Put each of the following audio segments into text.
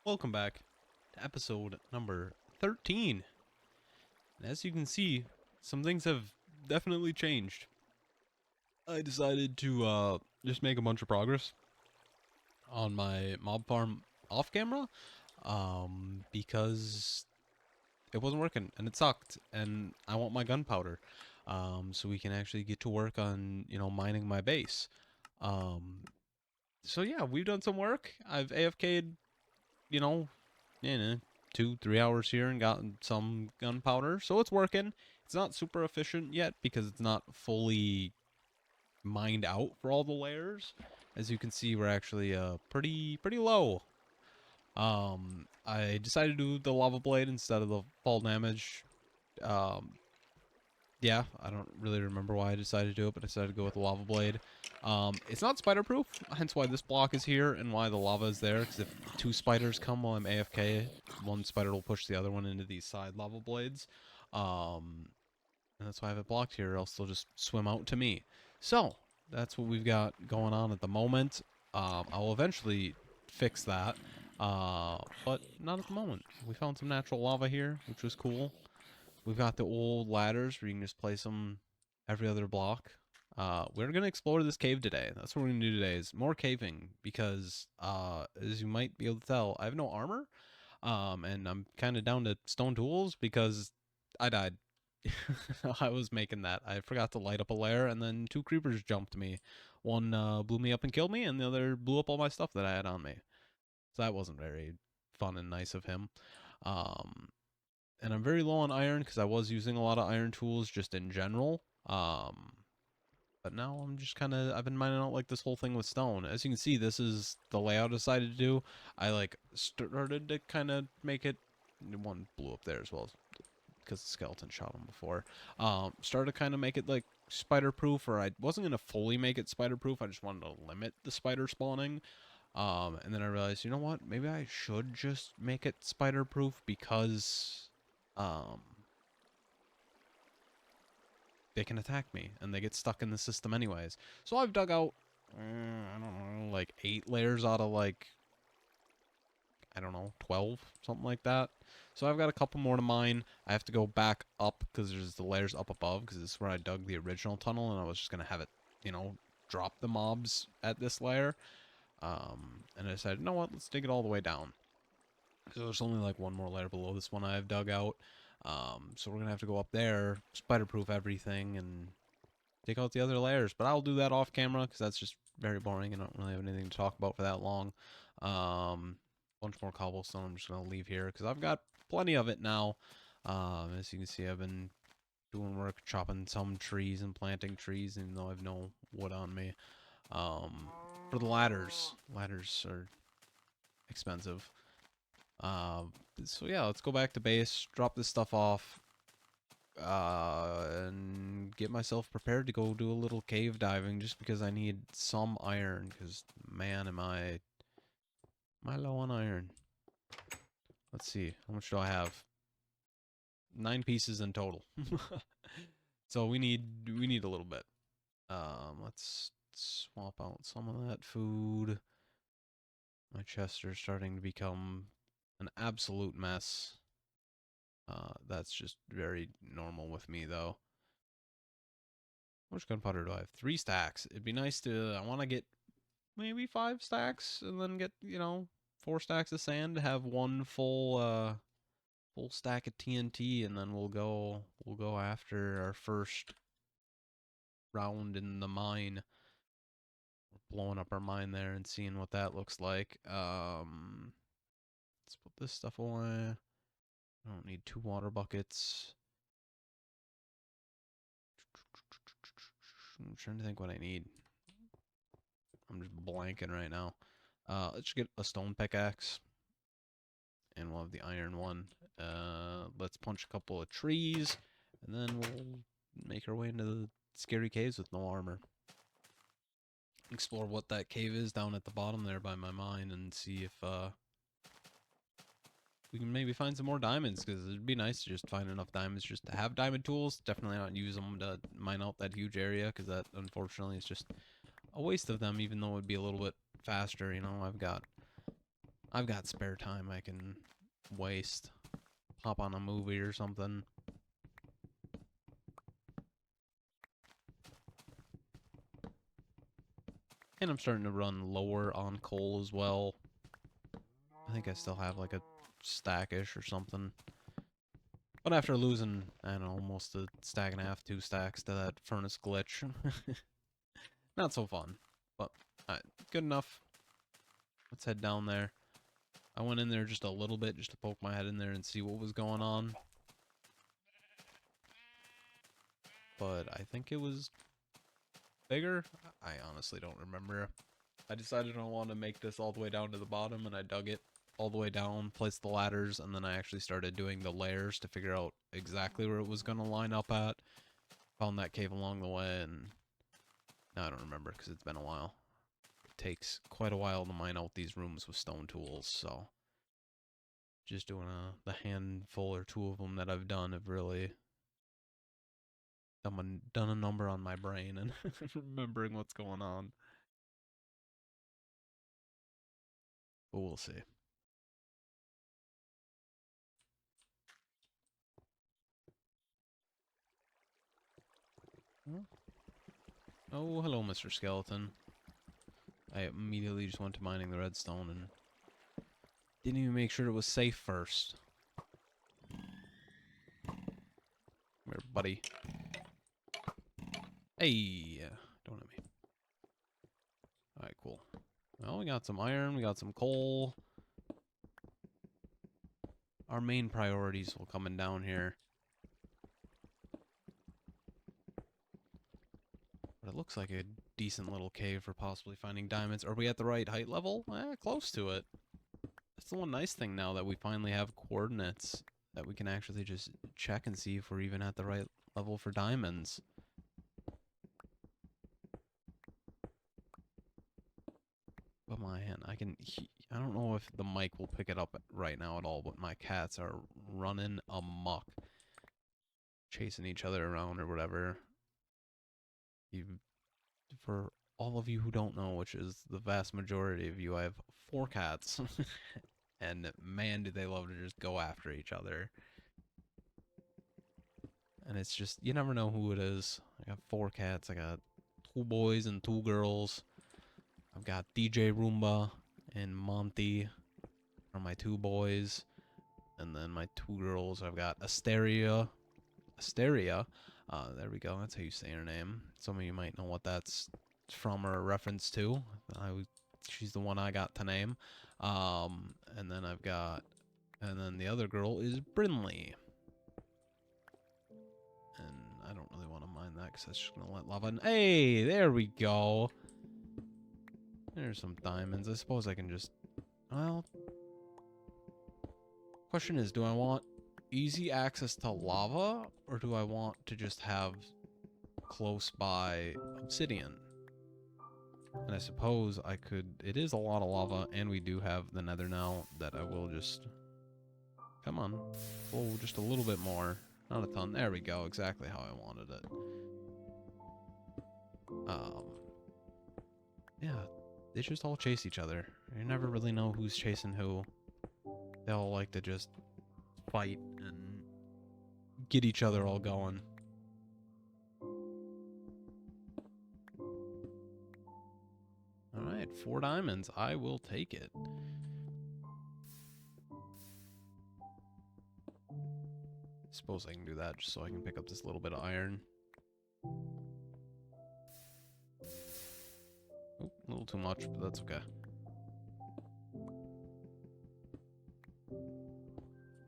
Welcome back to episode number 13. And as you can see, some things have definitely changed. I decided to just make a bunch of progress on my mob farm off camera because it wasn't working and it sucked and I want my gunpowder so we can actually get to work on, mining my base. Um, so yeah, we've done some work. I've AFK'd, you know, you know, 2-3 hours here and gotten some gunpowder, so it's working. It's not super efficient yet because it's not fully mined out for all the layers. As you can see, we're actually pretty low. I decided to do the lava blade instead of the fall damage. Um, yeah, I don't really remember why I decided to do it, but I decided to go with the lava blade. It's not spider proof, hence why this block is here and why the lava is there, because if two spiders come while I'm AFK, one spider will push the other one into these side lava blades. And that's why I have it blocked here, or else they'll just swim out to me. So, that's what we've got going on at the moment. I'll eventually fix that, but not at the moment. We found some natural lava here, which was cool. We've got the old ladders where you can just place them every other block. We're going to explore this cave today. That's what we're going to do today is more caving because, as you might be able to tell, I have no armor. And I'm kind of down to stone tools because I died. I was making that. I forgot to light up a lair and then two creepers jumped me. One blew me up and killed me and the other blew up all my stuff that I had on me. So that wasn't very fun and nice of him. Um, and I'm very low on iron because I was using a lot of iron tools just in general. But now I'm just kind of I've been mining out like this whole thing with stone. As you can see, this is the layout I decided to do. I like started to kind of make it. One blew up there as well because the skeleton shot him before. Started to kind of make it like spider proof, or I wasn't gonna fully make it spider proof. I just wanted to limit the spider spawning. And then I realized, you know what? Maybe I should just make it spider proof because um, they can attack me and they get stuck in the system anyways. So I've dug out, I don't know, like 8 layers out of like, I don't know, 12, something like that. So I've got a couple more to mine. I have to go back up because there's the layers up above because this is where I dug the original tunnel and I was just going to have it, drop the mobs at this layer. And I decided, you know what, let's dig it all the way down. So there's only like one more layer below this one I've dug out. So we're going to have to go up there, spider-proof everything, and take out the other layers. But I'll do that off camera because that's just very boring. I don't really have anything to talk about for that long. Bunch more cobblestone I'm just going to leave here because I've got plenty of it now. As you can see, I've been doing work chopping some trees and planting trees, even though I have no wood on me. For the ladders are expensive. Uh, so yeah, let's go back to base, drop this stuff off, and get myself prepared to go do a little cave diving just because I need some iron because man am I low on iron. Let's see, how much do I have? 9 pieces in total. So we need a little bit. Let's swap out some of that food. My chests are starting to become an absolute mess. That's just very normal with me though. How much gunpowder do I have? 3 stacks. It'd be nice to. I want to get maybe 5 stacks, and then get 4 stacks of sand to have one full stack of TNT, and then we'll go after our first round in the mine. We're blowing up our mine there and seeing what that looks like. Let's put this stuff away. I don't need 2 water buckets. I'm trying to think what I need. I'm just blanking right now. Let's just get a stone pickaxe, and we'll have the iron one. Let's punch a couple of trees, and then we'll make our way into the scary caves with no armor. Explore what that cave is down at the bottom there by my mine, and see if we can maybe find some more diamonds, because it'd be nice to just find enough diamonds just to have diamond tools. Definitely not use them to mine out that huge area, because that unfortunately is just a waste of them, even though it'd be a little bit faster. I've got I've got spare time I can waste. Hop on a movie or something. And I'm starting to run lower on coal as well. I think I still have like a stack-ish or something. But after losing, I don't know, almost a stack and a half, 2 stacks to that furnace glitch. Not so fun. But good enough. Let's head down there. I went in there just a little bit just to poke my head in there and see what was going on. But I think it was bigger. I honestly don't remember. I decided I wanted to make this all the way down to the bottom, and I dug it all the way down, placed the ladders, and then I actually started doing the layers to figure out exactly where it was going to line up at. Found that cave along the way, and now I don't remember because it's been a while. It takes quite a while to mine out these rooms with stone tools, so just doing the handful or two of them that I've done have really done a number on my brain and remembering what's going on. But we'll see. Oh, hello, Mr. Skeleton. I immediately just went to mining the redstone and didn't even make sure it was safe first. Come here, buddy. Hey! Don't hit me. Alright, cool. Well, we got some iron, we got some coal. Our main priorities will coming down here. But it looks like a decent little cave for possibly finding diamonds. Are we at the right height level? Close to it. That's the one nice thing now that we finally have coordinates that we can actually just check and see if we're even at the right level for diamonds. But my hand, I don't know if the mic will pick it up right now at all, but my cats are running amok. Chasing each other around or whatever. For all of you who don't know, which is the vast majority of you, I have 4 cats. And man, do they love to just go after each other. And it's just, you never know who it is. I got 4 cats. I got 2 boys and 2 girls. I've got DJ Roomba and Monty are my 2 boys. And then my 2 girls, I've got Asteria. There we go. That's how you say her name. Some of you might know what that's from or a reference to. She's the one I got to name. And then the other girl is Brinley. And I don't really want to mind that because that's just going to let lava in. Hey, there we go. There's some diamonds. I suppose I can just, well, question is, do I want easy access to lava or do I want to just have close by obsidian? And I suppose I could, it is a lot of lava and we do have the nether now that I will just, come on, oh, just a little bit more, not a ton. There we go, exactly how I wanted it. Yeah, they just all chase each other. You never really know who's chasing who. They all like to just fight and get each other all going. Alright, 4 diamonds. I will take it. Suppose I can do that just so I can pick up this little bit of iron. Oop, a little too much, but that's okay.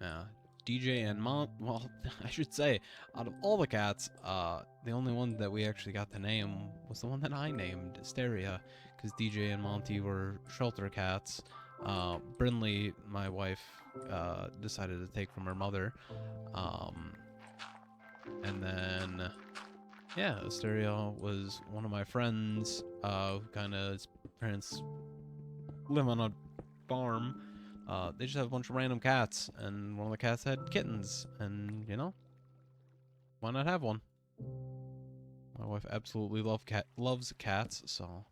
Yeah, DJ and well, I should say, out of all the cats, the only one that we actually got to name was the one that I named, Asteria, because DJ and Monty were shelter cats. Brinley, my wife, decided to take from her mother. And then, yeah, Asteria was one of my friends, who kind of, his parents live on a farm. They just have a bunch of random cats, and one of the cats had kittens, and, you know, why not have one? My wife absolutely loves cats, so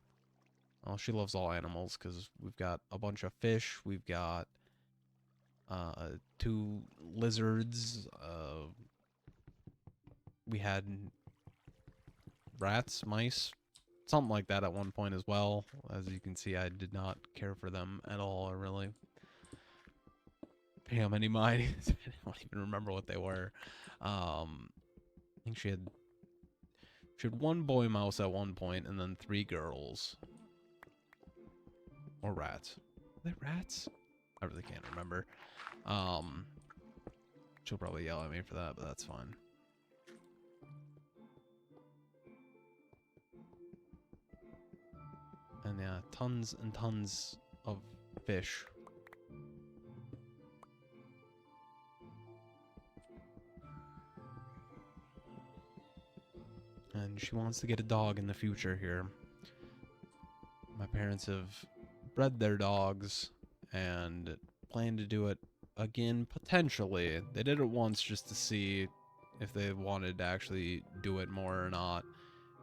Well, she loves all animals because we've got a bunch of fish. We've got 2 lizards. We had rats, mice, something like that at one point as well. As you can see, I did not care for them at all, or really pay them any mind. I don't even remember what they were. I think she had 1 boy mouse at one point, and then 3 girls. Or rats. Are they rats? I really can't remember. She'll probably yell at me for that, but that's fine. And yeah, tons and tons of fish. And she wants to get a dog in the future here. My parents have bred their dogs and plan to do it again, potentially. They did it once just to see if they wanted to actually do it more or not.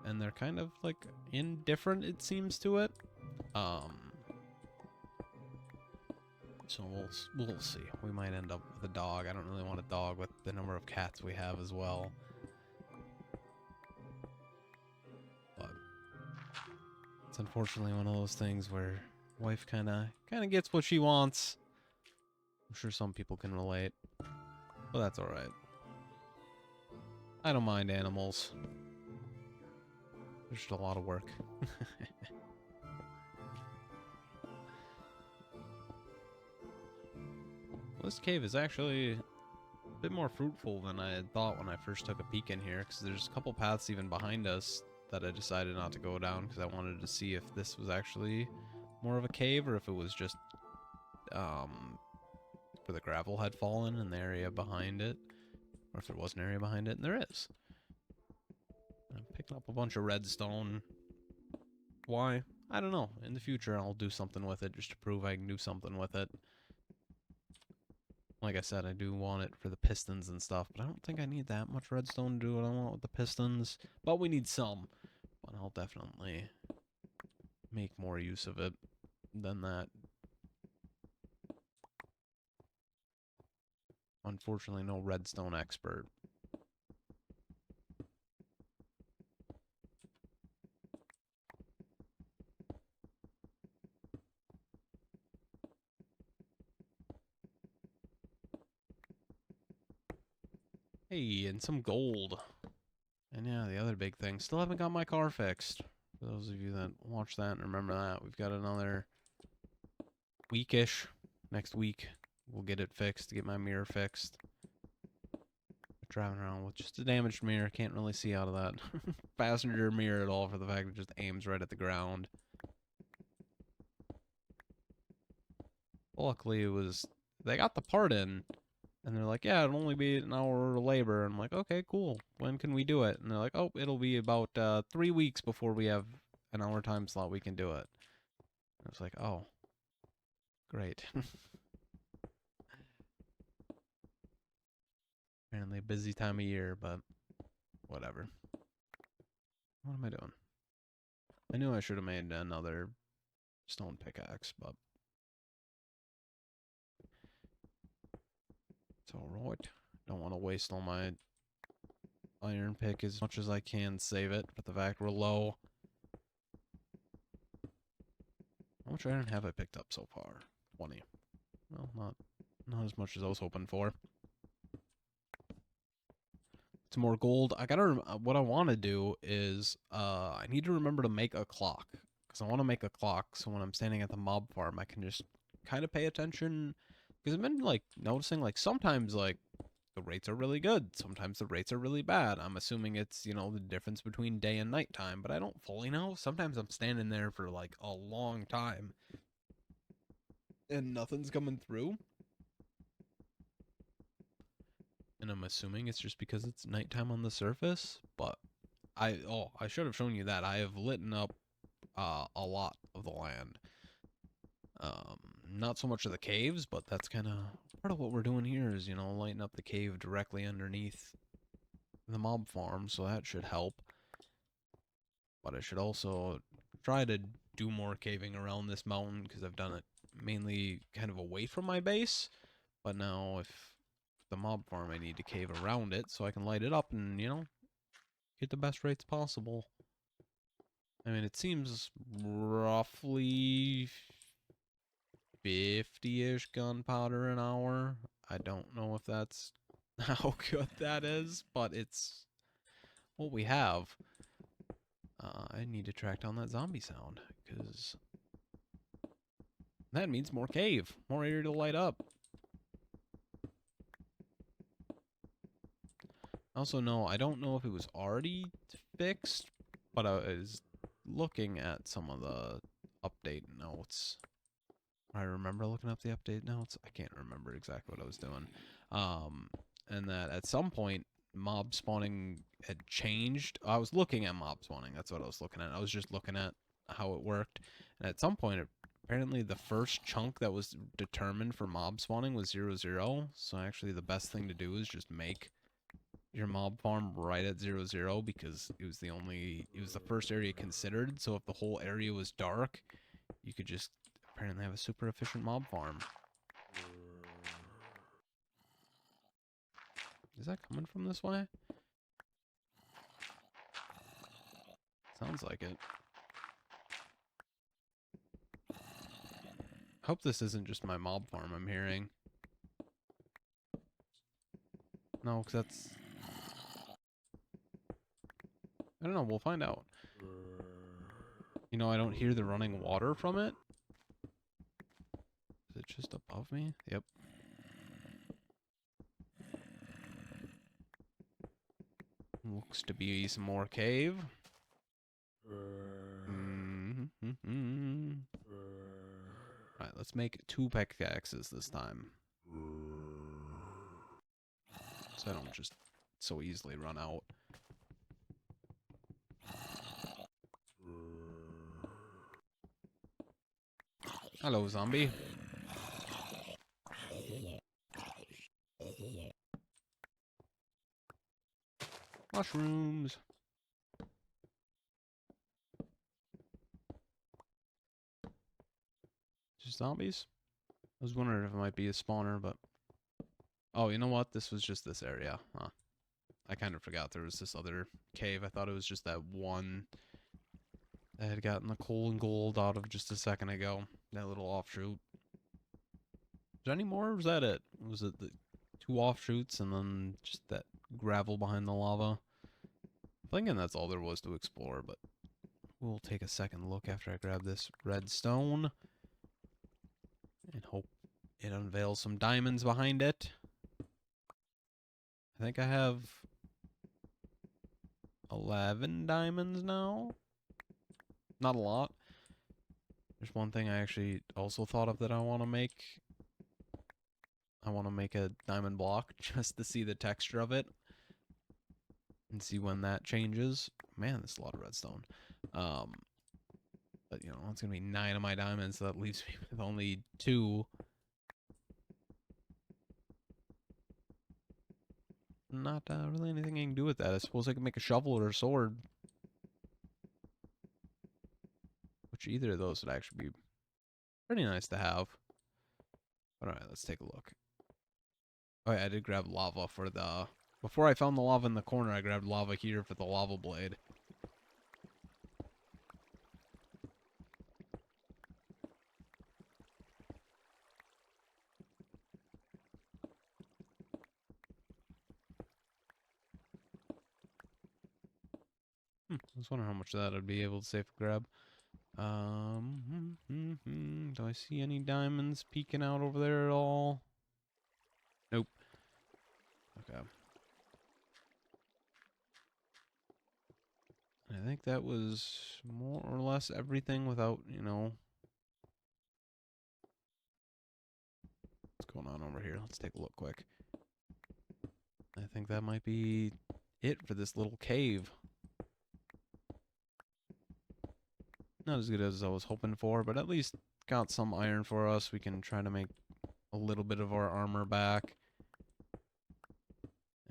And they're kind of like indifferent, it seems, to it. So we'll see. We might end up with a dog. I don't really want a dog with the number of cats we have as well. But it's unfortunately one of those things where wife kind of gets what she wants. I'm sure some people can relate, but that's all right. I don't mind animals. There's just a lot of work. This cave is actually a bit more fruitful than I had thought when I first took a peek in here, because there's a couple paths even behind us that I decided not to go down because I wanted to see if this was actually more of a cave or if it was just where the gravel had fallen in the area behind it, or if there was an area behind it, and there is. I'm picking up a bunch of redstone. Why? I don't know. In the future, I'll do something with it just to prove I can do something with it. Like I said, I do want it for the pistons and stuff, but I don't think I need that much redstone to do what I want with the pistons. But we need some. But I'll definitely make more use of it than that. Unfortunately, no redstone expert. Hey, and some gold. And yeah, the other big thing. Still haven't got my car fixed. For those of you that watch that and remember that, we've got another weekish. Next week, we'll get it fixed, get my mirror fixed. Driving around with just a damaged mirror. Can't really see out of that passenger mirror at all for the fact it just aims right at the ground. Luckily, it was... They got the part in, and they're like, yeah, it'll only be an hour of labor. I'm like, okay, cool. When can we do it? And they're like, oh, it'll be about 3 weeks before we have an hour time slot we can do it. I was like, oh, great. Apparently a busy time of year, but whatever. What am I doing? I knew I should have made another stone pickaxe, but it's alright. Don't want to waste all my iron pick as much as I can, save it, but the fact we're low. How much iron have I picked up so far? 20. Well, not as much as I was hoping for. It's more gold. I gotta. What I want to do is, I need to remember to make a clock, because I want to make a clock so when I'm standing at the mob farm, I can just kind of pay attention. Because I've been like noticing, like sometimes like the rates are really good, sometimes the rates are really bad. I'm assuming it's, you know, the difference between day and night time, but I don't fully know. Sometimes I'm standing there for like a long time and nothing's coming through. And I'm assuming it's just because it's nighttime on the surface, but I should have shown you that. I have lit up a lot of the land. Not so much of the caves, but that's kind of part of what we're doing here is, you know, lighting up the cave directly underneath the mob farm, so that should help. But I should also try to do more caving around this mountain because I've done it mainly kind of away from my base. But now if the mob farm, I need to cave around it so I can light it up and, you know, get the best rates possible. I mean, it seems roughly 50-ish gunpowder an hour. I don't know if that's how good that is, but it's what we have. I need to track down that zombie sound, because that means more cave, more area to light up. Also, no, I don't know if it was already fixed, but I was looking at some of the update notes. I remember looking up the update notes. I can't remember exactly what I was doing. And that at some point, mob spawning had changed. I was looking at mob spawning. That's what I was looking at. I was just looking at how it worked. And at some point, apparently the first chunk that was determined for mob spawning was 0-0. So actually the best thing to do is just make your mob farm right at 0-0, because it was the first area considered. So if the whole area was dark, you could just apparently have a super efficient mob farm. Is that coming from this way? Sounds like it. Hope this isn't just my mob farm I'm hearing. No, because that's... I don't know, we'll find out. You know, I don't hear the running water from it. Is it just above me? Yep. Looks to be some more cave. Alright, let's make 2 pickaxes this time, so I don't just so easily run out. Hello, zombie. Mushrooms. Just zombies? I was wondering if it might be a spawner, but... Oh, you know what? This was just this area. Huh. I kind of forgot there was this other cave. I thought it was just that one that had gotten the coal and gold out of just a second ago. That little offshoot. Is there any more, or was that it? Was it the 2 offshoots and then just that gravel behind the lava? I'm thinking that's all there was to explore, but we'll take a second look after I grab this redstone and hope it unveils some diamonds behind it. I think I have 11 diamonds now. Not a lot. There's one thing I actually also thought of that I want to make. I want to make a diamond block just to see the texture of it and see when that changes. Man, there's a lot of redstone. But, you know, it's going to be 9 of my diamonds, so that leaves me with only 2. Not really anything I can do with that. I suppose I could make a shovel or a sword. Which either of those would actually be pretty nice to have. But alright, let's take a look. Oh yeah, I did grab lava for the... Before I found the lava in the corner, I grabbed lava here for the lava blade. I was wondering how much of that I'd be able to safely grab. Do I see any diamonds peeking out over there at all? Nope. Okay. I think that was more or less everything without, you know... What's going on over here? Let's take a look quick. I think that might be it for this little cave. Not as good as I was hoping for, but at least got some iron for us. We can try to make a little bit of our armor back.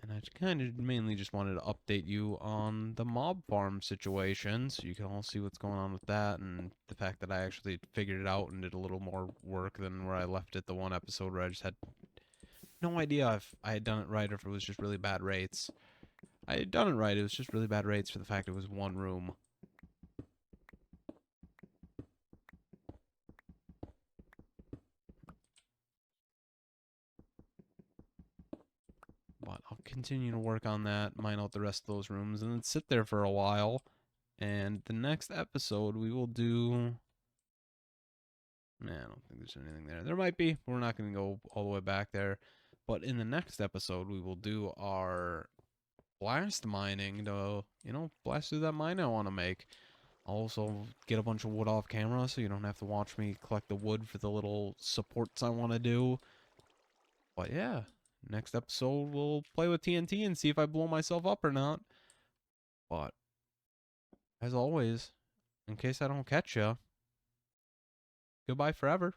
And I kind of mainly just wanted to update you on the mob farm situation, so you can all see what's going on with that, and the fact that I actually figured it out and did a little more work than where I left it the one episode where I just had no idea if I had done it right or if it was just really bad rates. I had done it right, it was just really bad rates for the fact it was one room. But I'll continue to work on that, mine out the rest of those rooms, and then sit there for a while. And the next episode we will do... Man, I don't think there's anything there. There might be. We're not going to go all the way back there. But in the next episode, we will do our blast mining to, blast through that mine I want to make. I'll also get a bunch of wood off camera so you don't have to watch me collect the wood for the little supports I want to do. But yeah, next episode we'll play with TNT and see if I blow myself up or not. But as always, in case I don't catch ya, goodbye forever.